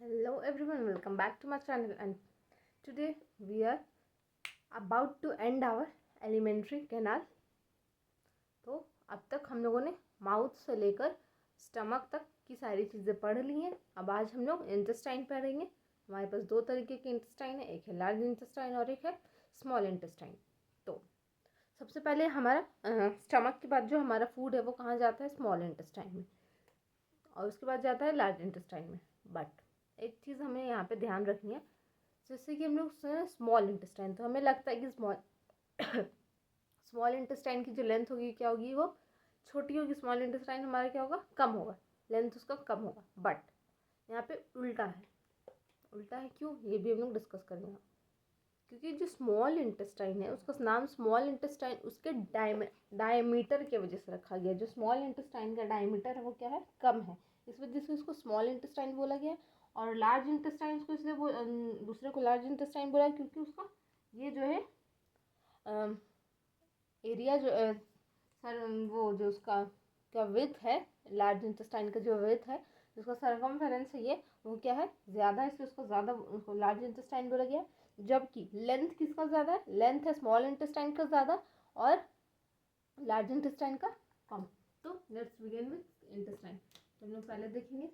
Hello everyone, welcome back to my channel and today we are about to end our elementary canal। तो अब तक हम लोगों ने माउथ से लेकर स्टमक तक की सारी चीज़ें पढ़ ली हैं। अब आज हम लोग इंटेस्टाइन पढ़ेंगे। हमारे पास दो तरीके के इंटेस्टाइन है, एक है लार्ज इंटेस्टाइन और एक है स्मॉल इंटेस्टाइन। तो सबसे पहले हमारा स्टमक के बाद जो हमारा फूड है वो कहाँ जाता है, स्मॉल इंटेस्टाइन में, और उसके बाद जाता है लार्ज इंटेस्टाइन में। बट एक चीज़ हमें यहाँ पे ध्यान रखनी है, जैसे कि हम लोग स्मॉल इंटेस्टाइन, तो हमें लगता है कि स्मॉल इंटेस्टाइन की जो लेंथ होगी क्या होगी, वो छोटी होगी। स्मॉल इंटेस्टाइन हमारा क्या होगा, कम होगा, लेंथ उसका कम होगा। बट यहाँ पे उल्टा है। उल्टा है क्यों, ये भी हम लोग डिस्कस करेंगे। क्योंकि जो स्मॉल इंटेस्टाइन है उसका नाम स्मॉल इंटेस्टाइन उसके डायमीटर की वजह से रखा गया। जो स्मॉल इंटेस्टाइन का डायमीटर है वो क्या है, कम है, इस वजह से उसको स्मॉल इंटेस्टाइन बोला गया। और लार्ज इंटेस्टाइन को इसलिए दूसरे को लार्ज इंटेस्टाइन बोला क्योंकि उसका ये जो है एरिया जो सर वो जो उसका का विड्थ है, लार्ज इंटेस्टाइन का जो विड्थ है, जिसका सरकमफेरेंस है ये, वो क्या है, ज़्यादा है, इसलिए उसको ज़्यादा उसको लार्ज इंटेस्टाइन बोला गया। जबकि लेंथ किसका ज़्यादा है, लेंथ है स्मॉल इंटेस्टाइन का ज़्यादा और लार्ज इंटेस्टाइन का कम। तो लेट्स बिगिन विद इंटेस्टाइन। तो हम लोग पहले देखेंगे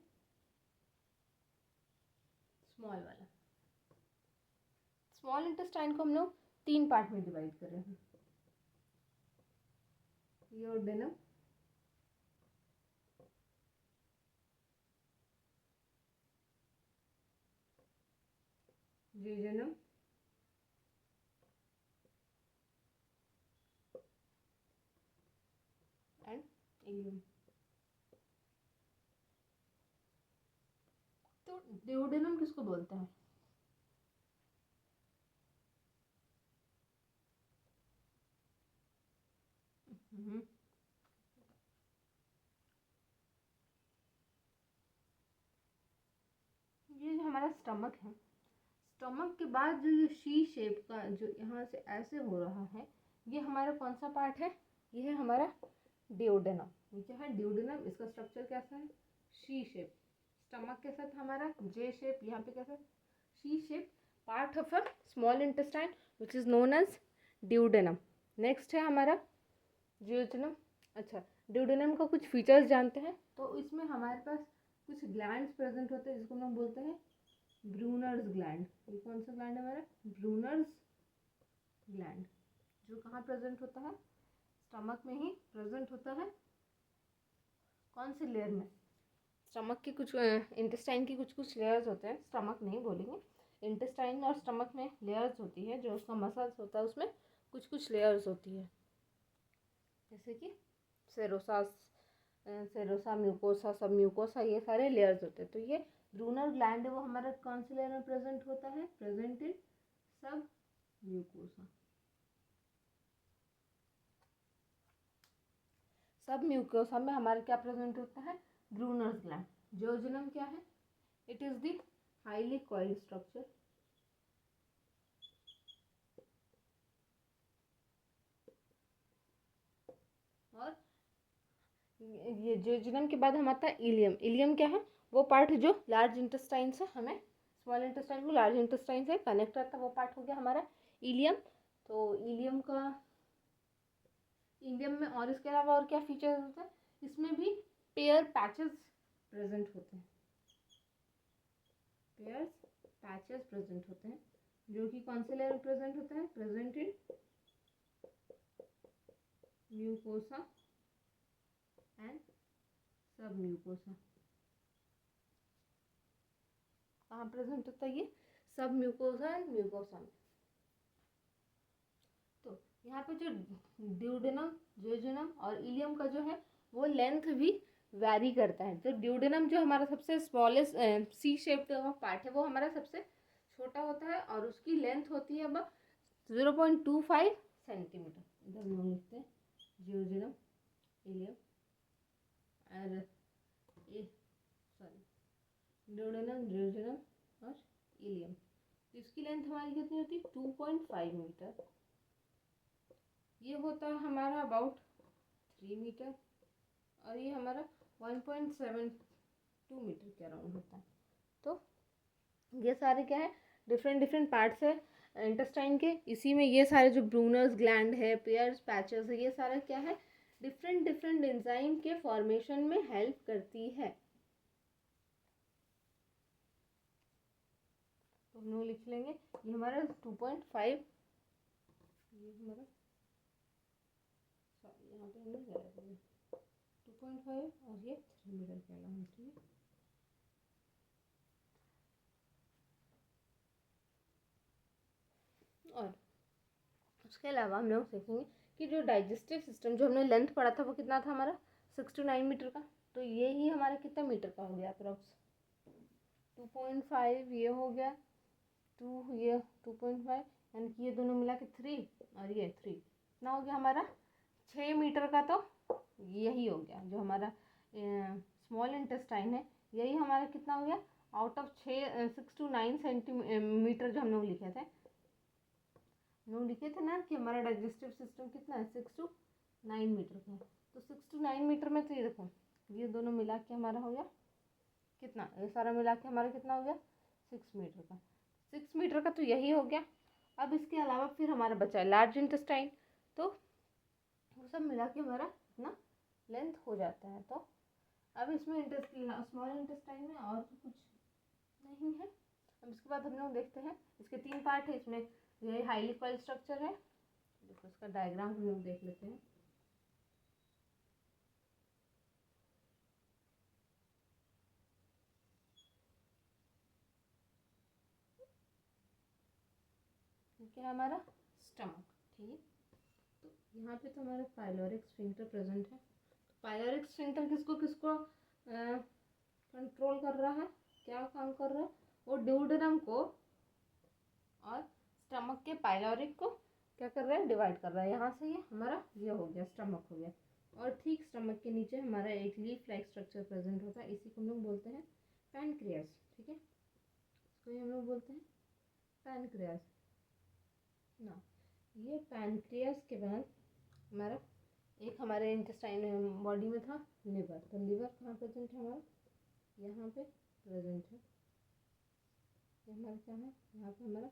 स्मॉल वाला। स्मॉल इंटेस्टाइन को हम लोग 3 पार्ट में डिवाइड कर रहे हैं, योडेनम, जेजुनम एंड इलियम। तो डिओडेनम किसको बोलते हैं, ये जो हमारा स्टमक है, स्टमक के बाद जो ये शी शेप का जो यहाँ से ऐसे हो रहा है, ये हमारा कौन सा पार्ट है, ये है हमारा डिओडेनम। ये क्या है, डिओडेनम। इसका स्ट्रक्चर कैसा है, शी शेप। स्टमक के साथ हमारा जे शेप, यहाँ पे कैसा, C shape, part of a small intestine which is known as duodenum. Next है हमारा जियोजेनम। अच्छा, डिओडेनम का कुछ फीचर्स जानते हैं। तो इसमें हमारे पास कुछ ग्लैंड्स प्रेजेंट होते हैं जिसको हम लोग बोलते हैं ब्रूनर्स ग्लैंड। ये कौन सा ग्लैंड है हमारा, ब्रूनर्स ग्लैंड, जो कहाँ प्रेजेंट होता है, स्टमक में ही प्रेजेंट होता है। कौन से लेयर में, स्टमक की कुछ इंटेस्टाइन की कुछ कुछ लेयर्स होते हैं, स्टमक नहीं बोलेंगे, इंटेस्टाइन और स्टमक में लेयर्स होती है। जो उसका मसल्स होता है उसमें कुछ कुछ लेयर्स होती है, जैसे कि सेरोसा, सेरोसा, म्यूकोसा, सब म्यूकोसा, ये सारे लेयर्स होते हैं। तो ये ब्रूनर ग्लैंड है, वो हमारा कौन से लेयर में प्रेजेंट होता है, प्रेजेंट इन सब म्यूकोसा। सब म्यूकोसा में हमारे क्या प्रेजेंट होता है, ब्रूनर्स ग्लैंड। जियोजेनम क्या है, it is the highly coiled structure. और ये जियोजेनम के बाद हम आता है इलियम। इलियम क्या है, वो पार्ट जो लार्ज इंटेस्टाइन से हमें स्मॉल इंटेस्टाइन को लार्ज इंटेस्टाइन से कनेक्ट करता है, वो पार्ट हो गया हमारा इलियम। तो इलियम में और इसके अलावा और क्या फीचर्स होते हैं, इसमें भी पेयर पैचेस प्रेजेंट होते हैं, पेयर्स पैचेस प्रेजेंट होते हैं, जो कि कौन से लेयर में प्रेजेंट होते हैं, प्रेजेंट इन म्यूकोसा एंड सब म्यूकोसा। कहाँ प्रेजेंट होता है ये, सब म्यूकोसा एंड म्यूकोसा में। तो यहाँ पे जो ड्यूडेनम, जियोजेनम और इलियम का जो है वो लेंथ भी वैरी करता है। तो ड्यूडेनम जो हमारा सबसे स्मॉलेस्ट सी शेप का पार्ट है, वो हमारा सबसे छोटा होता है और उसकी लेंथ होती है अब 0.25 सेंटीमीटर। इधर हम लोग लिखते हैं जियोजेनम, इलियम और ड्यूडेनम, जियोजेनम और इलियम। तो इसकी लेंथ हमारी कितनी होती है, 2.5 मीटर। ये होता है हमारा अबाउट 3 मीटर और ये हमारा 1.72 मीटर के अराउंड होता है। तो ये सारे क्या है, डिफरेंट डिफरेंट पार्ट्स है इंटेस्टाइन के। इसी में ये सारे जो ब्रूनर्स ग्लैंड है, पेयर्स पैचेस है, ये सारा क्या है, डिफरेंट डिफरेंट एंजाइम के फॉर्मेशन में हेल्प करती है। तो हम लोग लिख लेंगे ये हमारा 2.5, ये हमारा सॉरी यहाँ पे हमने गलत लिया 2.5 और ये 3 मीटर के अलावा, ठीक है। और उसके अलावा हम लोग सीखेंगे कि जो डाइजेस्टिव सिस्टम, जो हमने लेंथ पढ़ा था वो कितना था हमारा 6 to 9 मीटर का, तो ये ही हमारा कितना मीटर का हो गया अप्रोक्स 2.5, ये हो गया 2, ये 2.5, यानी कि ये दोनों मिला के 3 और ये 3, कितना हो गया हमारा 6 मीटर का। तो यही हो गया जो हमारा स्मॉल इंटेस्टाइन है, यही हमारा कितना हो गया आउट ऑफ 6 to 9 सेंटीमीटर जो हम लोग लिखे थे, हम लोग लिखे थे ना कि हमारा डाइजेस्टिव सिस्टम कितना है 6 to 9 मीटर का है। तो 6 to 9 मीटर में तो ये देखो ये दोनों मिला के हमारा हो गया कितना, ये सारा मिला के हमारा कितना हो गया 6 मीटर का। 6 मीटर का तो यही हो गया। अब इसके अलावा फिर हमारा बचा है लार्ज इंटेस्टाइन, तो वो सब मिला के हमारा इतना लेंथ हो जाता है। तो अब इसमें स्मॉल इंटेस्टाइन में और तो कुछ नहीं है। अब इसके बाद हम लोग देखते हैं, इसके 3 पार्ट है, इसमें ये हाईली कॉइल्ड स्ट्रक्चर है, देखो इसका डायग्राम हम लोग देख लेते हैं। क्या है हमारा स्टमक, ठीक है। तो यहाँ पे तो हमारा पाइलोरिक स्फिंक्टर प्रेजेंट है। पाइलोरिक स्फिंक्टर किसको किसको कंट्रोल कर रहा है, क्या काम कर रहा है, वो ड्यूोडेनम को और स्टमक के पाइलोरिक को क्या कर रहा है, डिवाइड कर रहा है। यहाँ से ये हमारा ये हो गया स्टमक हो गया, और ठीक स्टमक के नीचे हमारा एक लीफ लाइक स्ट्रक्चर प्रेजेंट होता है, इसी को हम लोग बोलते हैं पैनक्रियास, ठीक है। इसको ही हम लोग बोलते हैं पैनक्रियास ना। ये पैनक्रियास के बाद हमारा एक हमारे इंटेस्टाइन बॉडी में था लिवर, तो लिवर कहाँ प्रेजेंट है हमारा, यहाँ पे प्रेजेंट है। ये हमारा क्या है, यहाँ पे हमारा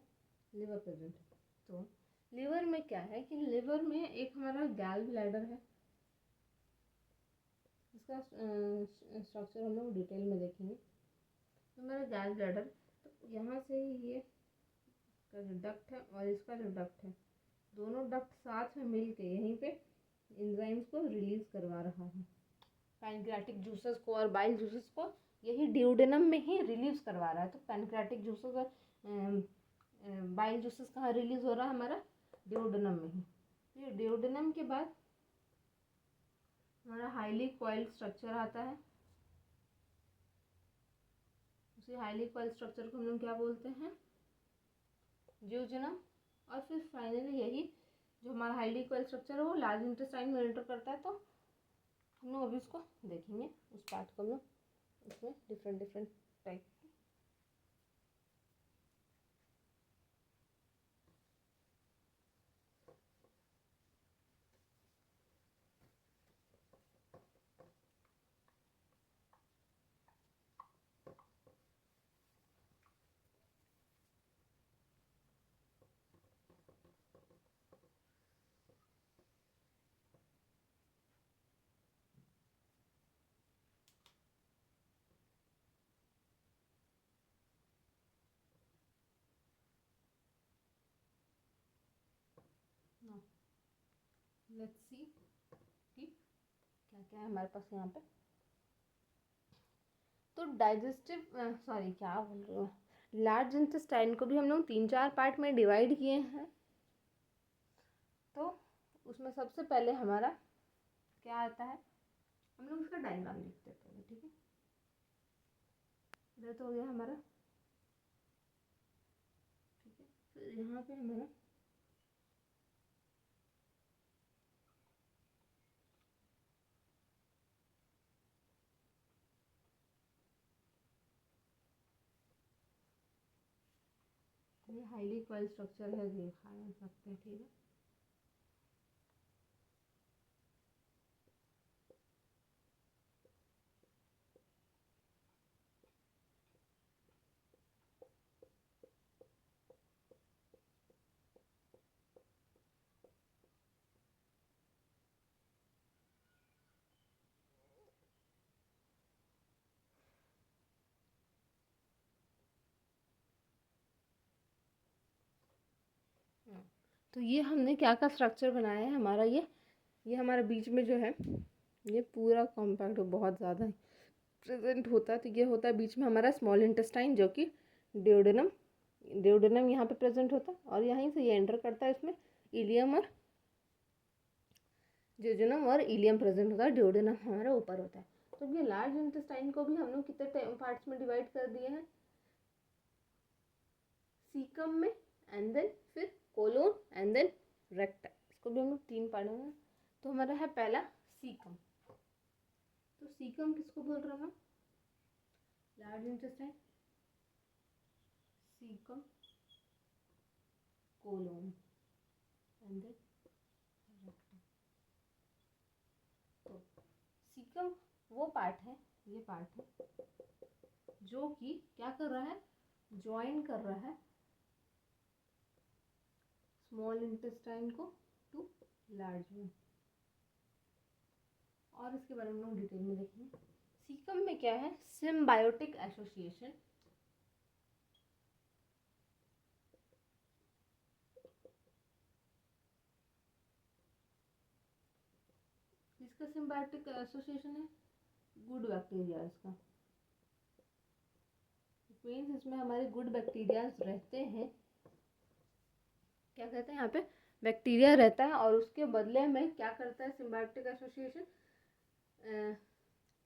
लिवर प्रेजेंट है। तो लिवर में क्या है कि लिवर में एक हमारा गैल ब्लैडर है, इसका स्ट्रक्चर हम लोग डिटेल में देखेंगे। तो हमारा गैल ब्लैडर, तो यहाँ से ये का जो डक्ट है और इसका जो डक्ट है, दोनों डक्ट साथ में मिल के यहीं पे एंजाइम्स को रिलीज करवा रहा है, पैनक्रियाटिक जूसेस को और बाइल जूसेस को यही ड्यूडेनम में ही रिलीज करवा रहा है। तो पैनक्रियाटिक जूसेस और बाइल जूसेस कहाँ रिलीज हो रहा है, हमारा ड्यूडेनम में ही। तो ये ड्यूडेनम के बाद हमारा हाईली कॉइल्ड स्ट्रक्चर आता है, उसी हाईली कॉइल्ड स्ट्रक्चर को हम लोग क्या बोलते हैं, जियोजेनम। और फिर फाइनली यही जो हमारा हाईली कॉइल्ड स्ट्रक्चर है वो लार्ज इंटेस्टाइन में एंटर करता है। तो हम लोग अभी उसको देखेंगे, उस पार्ट को हम लोग इसमें different different type. Let's see कि क्या क्या है हमारे पास यहाँ पे। तो डाइजेस्टिव सॉरी क्या बोल रही हूँ, लार्ज इंटेस्टाइन को भी हम लोग 3-4 पार्ट में डिवाइड किए हैं। तो उसमें सबसे पहले हमारा क्या आता है, हम लोग उसका डायग्राम लिखते हैं पहले, ठीक है। इधर तो हो गया हमारा, ठीक है। फिर यहाँ पे हमारा ये हाईली कॉइल्ड स्ट्रक्चर है, दिखा सकते हैं, ठीक है। तो ये हमने क्या का स्ट्रक्चर बनाया है हमारा, ये हमारा बीच में जो है ये पूरा कॉम्पैक्ट बहुत ज़्यादा प्रेजेंट होता है। तो ये होता है बीच में हमारा स्मॉल इंटेस्टाइन, जो कि डिओडेनम यहाँ पे प्रेजेंट होता है, और यहीं से ये एंटर करता है इसमें इलियम और जेजुनम और इलियम प्रेजेंट होता है, डिओडेनम हमारा ऊपर होता है। तो ये लार्ज इंटेस्टाइन को भी हम लोग कितने पार्ट्स में डिवाइड कर दिए हैं, सीकम में, एंड देन फिर कोलोन, एंड देन रेक्टम। इसको भी हम लोग 3 पार्ट में। तो हमारा है पहला सीकम। तो सीकम किसको बोल रहा हूँ, large intestine, caecum, colon, and then rectum. तो सीकम वो पार्ट है, ये पार्ट है जो कि क्या कर रहा है, ज्वाइन कर रहा है स्मॉल इंटेस्टाइन को टू लार्ज वन। और इसके बारे में हम डिटेल में देखेंगे। सीकम में क्या है, सिम्बायोटिक एसोसिएशन। इसका सिम्बायोटिक एसोसिएशन है गुड बैक्टीरियाज का, मीन्स इसमें हमारे गुड बैक्टीरियाज रहते हैं। क्या कहते हैं यहाँ पे, बैक्टीरिया रहता है, और उसके बदले में क्या करता है symbiotic association,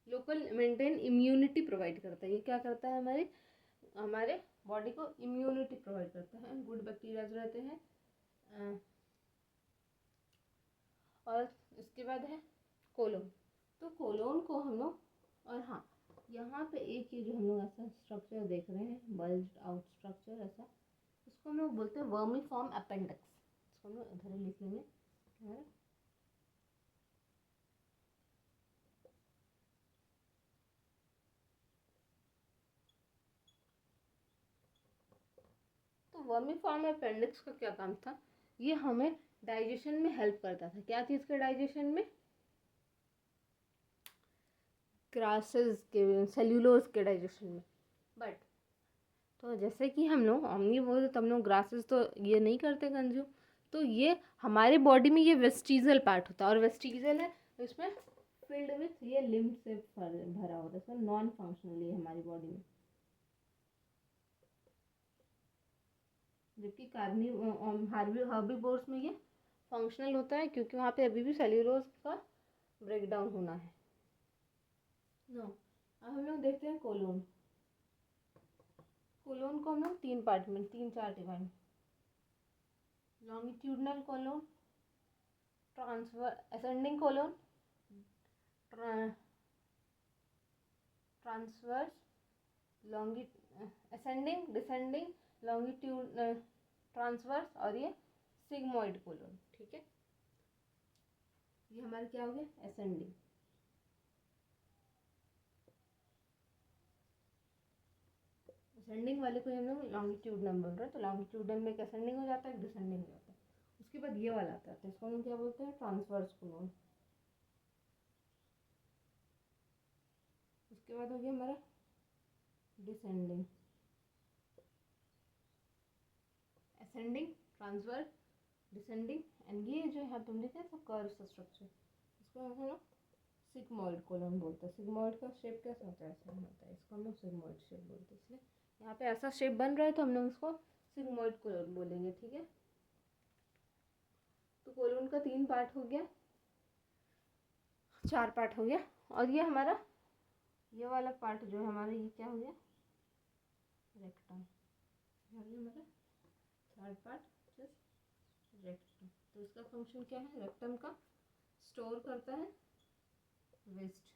local maintain immunity provide करता है। ये क्या करता है, हमारे बॉडी को इम्यूनिटी प्रोवाइड करता है, गुड बैक्टीरियाज रहते हैं। और इसके बाद है कोलोन। तो कोलोन को हम लोग, और हाँ यहाँ पे एक ये जो हम लोग ऐसा स्ट्रक्चर देख रहे हैं, बल्ज्ड आउट स्ट्रक्चर ऐसा, इसको हम लोग बोलते हैं वर्मीफॉर्म अपेंडिक्स। इसको हम लोग इधर ही लिख लेंगे। तो वर्मीफॉर्म अपेंडिक्स का क्या काम था, ये हमें डाइजेशन में हेल्प करता था। क्या चीज़ के डाइजेशन में, ग्रासेस के, सेल्यूलोज के डाइजेशन में। बट तो जैसे कि हम लोग ऑमनीवोर, तो हम लोग ग्रासेस तो ये नहीं करते कंज्यूम, तो ये हमारे बॉडी में ये वेस्टिजल पार्ट होता है, और वेस्टिजल है तो इसमें फिल्ड विथ ये लिम्फ से भरा होता है, इसमें नॉन फंक्शनली हमारी बॉडी में। जबकि हर्बीवोर्स में ये फंक्शनल होता है, क्योंकि वहाँ पे अभी भी सेल्यूलोज का ब्रेकडाउन होना है। नो, अब हम लोग देखते हैं कोलोन। कोलोन को हम लोग 3 पार्ट में, 3-4 divide, longitudinal colon, ascending colon, transverse, ascending, descending, longitude, transverse, और ये सिग्मोइड कोलोन। ठीक है, ये हमारा क्या हो गया, असेंडिंग। असेंडिंग वाले को हम लोग लॉन्गिट्यूडनल बोल रहे हैं, तो लॉन्गिट्यूडनल में एक असेंडिंग हो जाता है, एक डिसेंडिंग हो जाता है। उसके बाद ये वाला आता है, इसको हम क्या बोलते हैं, ट्रांसवर्स कोलोन। उसके बाद हो गया हमारा descending, ascending, transverse, descending, and ये जो यहाँ पे हम लिखे सब कर्व स्ट्रक्चर, इसको हम लोग सिग्मोइड कोलोन बोलते हैं। सिग्मोइड का शेप कैसा होता है, ऐसा होता है, इसको हम लोग सिग्मोइड शेप बोलते हैं। इसलिए यहाँ पे ऐसा शेप बन रहा है तो हम लोग इसको सिग्मोइड कोलोन बोलेंगे। ठीक है, तो कोलोन का 3 पार्ट हो गया, 4 पार्ट हो गया। और ये हमारा ये वाला पार्ट जो है हमारा, ये क्या हो गया, रेक्टम। हमारा 3rd पार्ट जस्ट रेक्टम। तो इसका फंक्शन क्या है, रेक्टम का स्टोर करता है वेस्ट,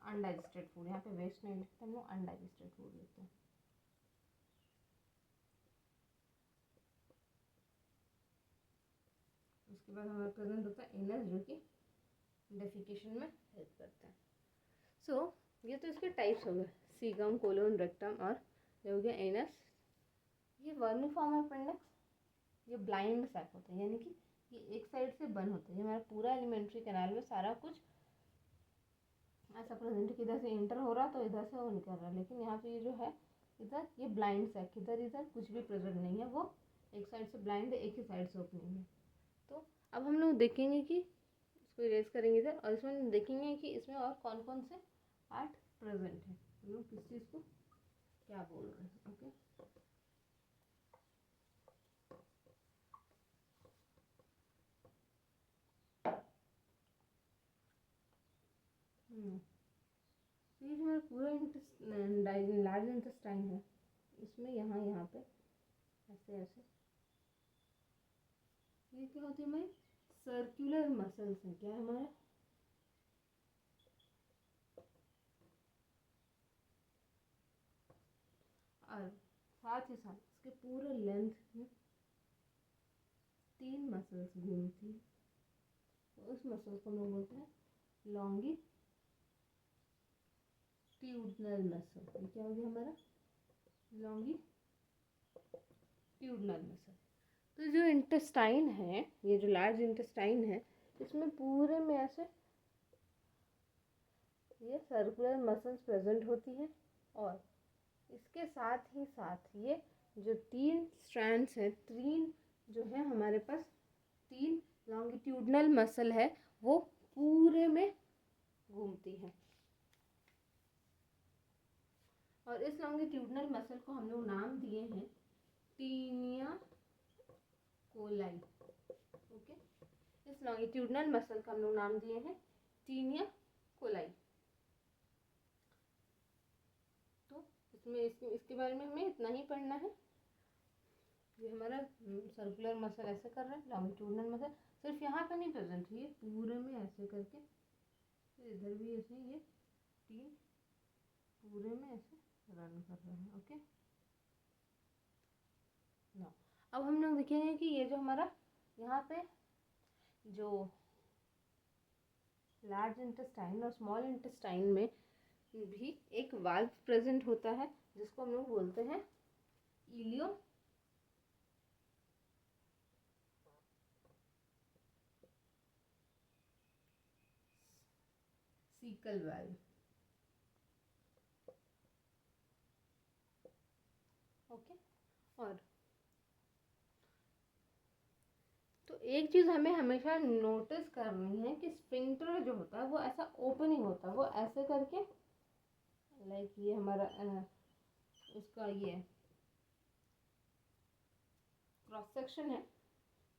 अनडाइजेस्टेड फूड। यहाँ पे वेस्ट नहीं लिखते हम लोग, अनडाइजेस्टेड फूड लिखते हैं। उसके बाद हमारे प्रेजेंट होता है एनस, जो कि डेफिकेशन में हेल्प करता है। सो ये तो इसके टाइप्स हो गए, सीगम, कोलोन, रेक्टम, और ये हो गया एनस। ये वर्मीफॉर्म अपेंडिक्स, ये ब्लाइंड सैक होता है, यानी कि ये एक साइड से बंद होता है। ये हमारा पूरा एलिमेंट्री कैनाल में सारा कुछ ऐसा प्रेजेंट, इधर से इंटर हो रहा तो इधर से वो निकल रहा है, लेकिन यहाँ पे ये जो है इधर ये ब्लाइंड सैक, इधर कुछ भी प्रेजेंट नहीं है, वो एक साइड से ब्लाइंड है, एक ही साइड से ओपनिंग है। तो अब हम लोग देखेंगे कि इसको इरेज करेंगे इधर, और इसमें देखेंगे कि इसमें और कौन कौन से पार्ट प्रेजेंट है, हम लोग किस चीज़ को क्या बोल रहे हैं। ओके, ये जो हमारा पूरा लार्ज इंटेस्टाइन है, इसमें यहाँ यहाँ पे ऐसे ऐसे ये क्या होती है हमारी सर्कुलर मसल्स हैं। क्या है हमारा, और साथ ही साथ इसके पूरे लेंथ में 3 मसल्स घूमती है, तो उस मसल को हम लोग बोलते हैं लॉन्गिट्यूडनल मसल। ये क्या हो गया हमारा लॉन्गिट्यूडनल मसल। तो जो इंटेस्टाइन है, ये जो लार्ज इंटेस्टाइन है, इसमें पूरे में ऐसे ये सर्कुलर मसल्स प्रेजेंट होती है, और इसके साथ ही साथ ये जो 3 स्ट्रैंड्स है, 3 जो है हमारे पास 3 लॉन्गिट्यूडनल मसल है, वो पूरे में घूमती है। और इस लॉन्गिट्यूडनल मसल को हम लोग नाम दिए हैं टीनिया कोलाई। ओके, इस लॉन्गिट्यूडनल मसल का हम लोग नाम दिए हैं टीनिया कोलाई। तो इसके बारे में हमें इतना ही पढ़ना है। ये हमारा सर्कुलर मसल ऐसे कर रहा है, लॉन्गिट्यूडनल मसल सिर्फ यहाँ पे नहीं प्रेजेंट है, ये पूरे में ऐसे करके, इधर भी ऐसे ये 3 पूरे में ऐसे रन कर रहे हैं। ओके, ना अब हम लोग देखेंगे कि ये जो हमारा यहाँ पे जो लार्ज इंटेस्टाइन और स्मॉल इंटेस्टाइन में भी एक वाल्व प्रेजेंट होता है, जिसको हम लोग बोलते हैं इलियोसिकल वाल्व। ओके, और तो एक चीज़ हमें हमेशा नोटिस करनी है कि स्फिंक्टर जो होता है वो ऐसा ओपन ही होता है, वो ऐसे करके लाइक ये हमारा उसका ये क्रॉस सेक्शन है।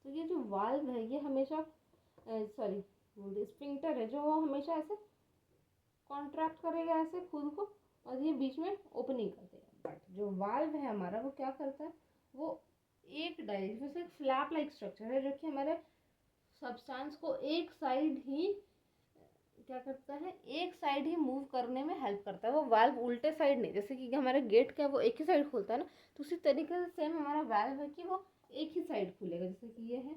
तो ये जो वाल्व है ये हमेशा सॉरी स्फिंक्टर है, जो वो हमेशा ऐसे कॉन्ट्रैक्ट करेगा ऐसे खुद को, और ये बीच में ओपनिंग कर देगा। बट जो वाल्व है हमारा वो क्या करता है, वो एक डायरेक्शन से फ्लैप लाइक स्ट्रक्चर है, जो कि हमारे सब्सटेंस को एक साइड ही क्या करता है, एक साइड ही मूव करने में हेल्प करता है। वो वाल्व उल्टे साइड नहीं, जैसे कि हमारा गेट का वो एक ही साइड खुलता है ना, तो उसी तरीके से सेम हमारा वाल्व है कि वो एक ही साइड खुलेगा। जैसे कि ये है,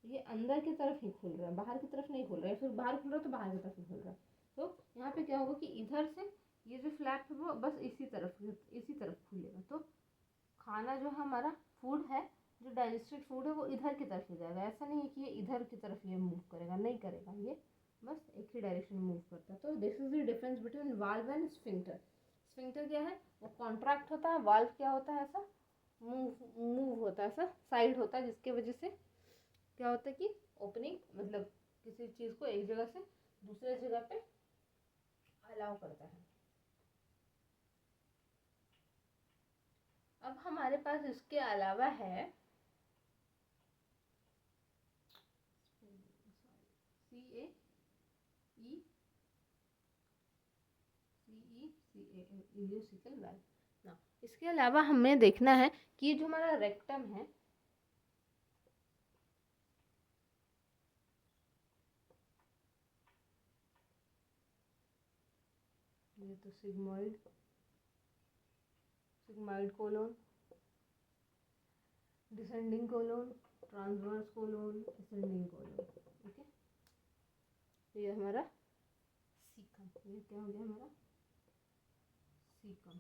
ये अंदर की तरफ ही खुल रहा है, बाहर की तरफ नहीं खुल रहा है, फिर बाहर खुल रहा है तो बाहर की तरफ ही खुल रहा है। तो यहाँ पे क्या होगा कि इधर से ये जो फ्लैप है वो बस इसी तरफ खुलेगा। तो खाना जो हमारा फूड है, जो डाइजेस्टेड फूड है, वो इधर की तरफ ही जाएगा। ऐसा नहीं है कि ये इधर की तरफ ये मूव करेगा, नहीं करेगा, ये बस एक ही डायरेक्शन में मूव करता है। तो this is the difference between valve and sphincter. Sphincter क्या है, वो कॉन्ट्रैक्ट होता है, वाल्व क्या होता है, ऐसा मूव होता है, ऐसा साइड होता है, जिसकी वजह से क्या होता है कि ओपनिंग मतलब किसी चीज़ को एक जगह से दूसरे जगह पे अलाउ करता है। अब हमारे पास इसके अलावा है इलियोसिकल वाल्व। ना इसके अलावा हमें देखना है कि जो हमारा रेक्टम है, ये तो sigmoid colon, descending colon, transverse colon, ascending colon. Okay, तो ये हमारा सीकम, ये क्या हो गया हमारा सीकम।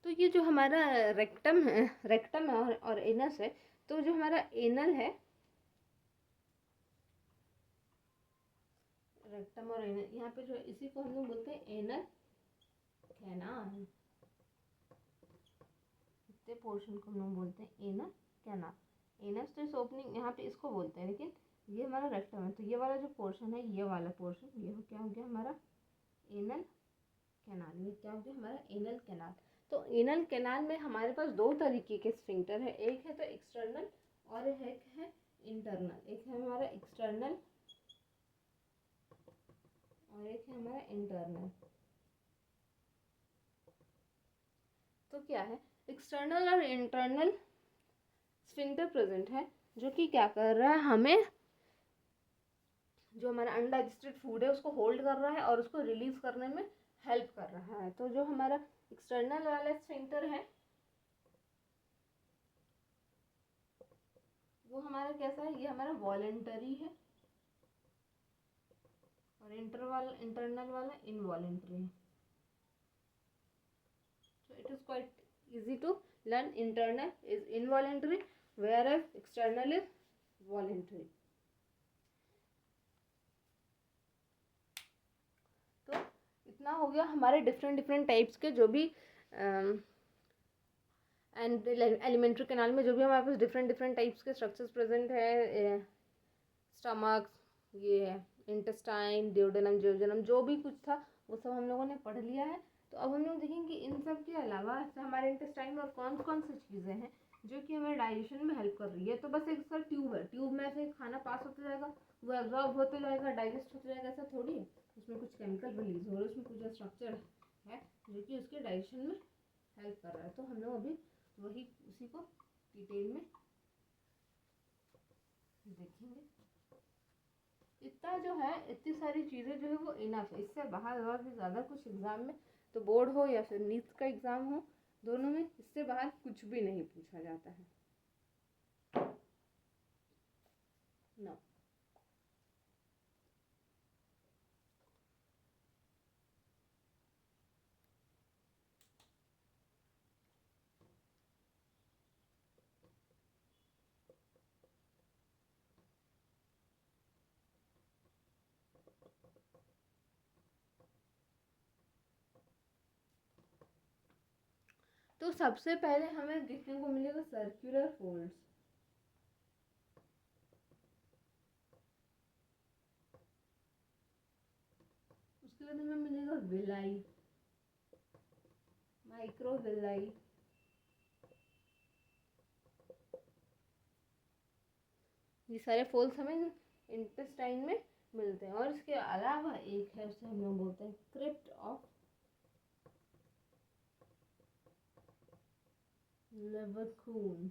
तो ये जो हमारा रेक्टम है और एनस है, तो जो हमारा एनल है, रेक्टम और एनल, यहाँ पे जो इसी को हम लोग बोलते हैं एनल कैनाल। इतने पोर्शन को हम लोग बोलते हैं एनल कैनाल। एनस तो इस ओपनिंग यहाँ पे इसको बोलते हैं, लेकिन ये हमारा रेक्टम है, तो ये वाला जो पोर्शन है, ये वाला पोर्शन, ये क्या हो गया हमारा एनल कैनाल। ये क्या हो गया हमारा एनल कैनाल। तो एनल कैनाल में हमारे पास दो तरीके के स्फिंक्टर है, एक है तो एक्सटर्नल और एक है इंटरनल। एक है हमारा एक्सटर्नल और एक है हमारा इंटरनल। तो क्या है, एक्सटर्नल और इंटरनल स्फिंक्टर प्रेजेंट है, जो कि क्या कर रहा है, हमें जो हमारा अनडाइजेस्टेड फूड है उसको होल्ड कर रहा है और उसको रिलीज करने में हेल्प कर रहा है। तो जो हमारा एक्सटर्नल वाला स्फिंक्टर है वो हमारा कैसा है, ये हमारा वॉलेंटरी है, और इंटरनल वाला इनवॉलेंटरी है। So it is quite easy to learn. Internal is involuntary whereas external is voluntary. तो इतना हो गया हमारे डिफरेंट टाइप्स के जो भी एंड एलिमेंट्री कैनाल में जो भी हमारे पास डिफरेंट टाइप्स के स्ट्रक्चर्स प्रेजेंट है, स्टमक, ये इंटेस्टाइन, ड्यूडेनम, जियोजेनम, जो भी कुछ था वो सब हम लोगों ने पढ़ लिया है। तो अब हम लोग देखेंगे इन सब के अलावा हमारे इंटेस्टाइन में और कौन कौन सी चीज़ें हैं जो कि हमें डाइजेशन में हेल्प कर रही है। तो बस एक सर ट्यूब है, ट्यूब में से खाना पास होता जाएगा, वो एब्जॉर्ब होते जाएगा, डाइजेस्ट होता जाएगा, ऐसा थोड़ी है। उसमें कुछ केमिकल रिलीज हो रहा है, उसमें कुछ स्ट्रक्चर है जो कि उसके डाइजेशन में हेल्प कर रहा है। तो हम लोग अभी वही उसी को डिटेल में देखेंगे। इतना जो है, इतनी सारी चीज़ें जो है वो इनफ है, इससे बाहर और भी ज़्यादा कुछ एग्ज़ाम में, तो बोर्ड हो या फिर नीट का एग्ज़ाम हो, दोनों में इससे बाहर कुछ भी नहीं पूछा जाता है। नो। तो सबसे पहले हमें देखने को मिलेगा सर्कुलर फोल्ड्स। उसके बाद हमें मिलेगा विलाई, माइक्रोविलाई, ये सारे फोल्ड्स हमें इंटेस्टाइन में मिलते हैं। और इसके अलावा एक है, उसे हम लोग बोलते हैं क्रिप्ट ऑफ लेवरकून।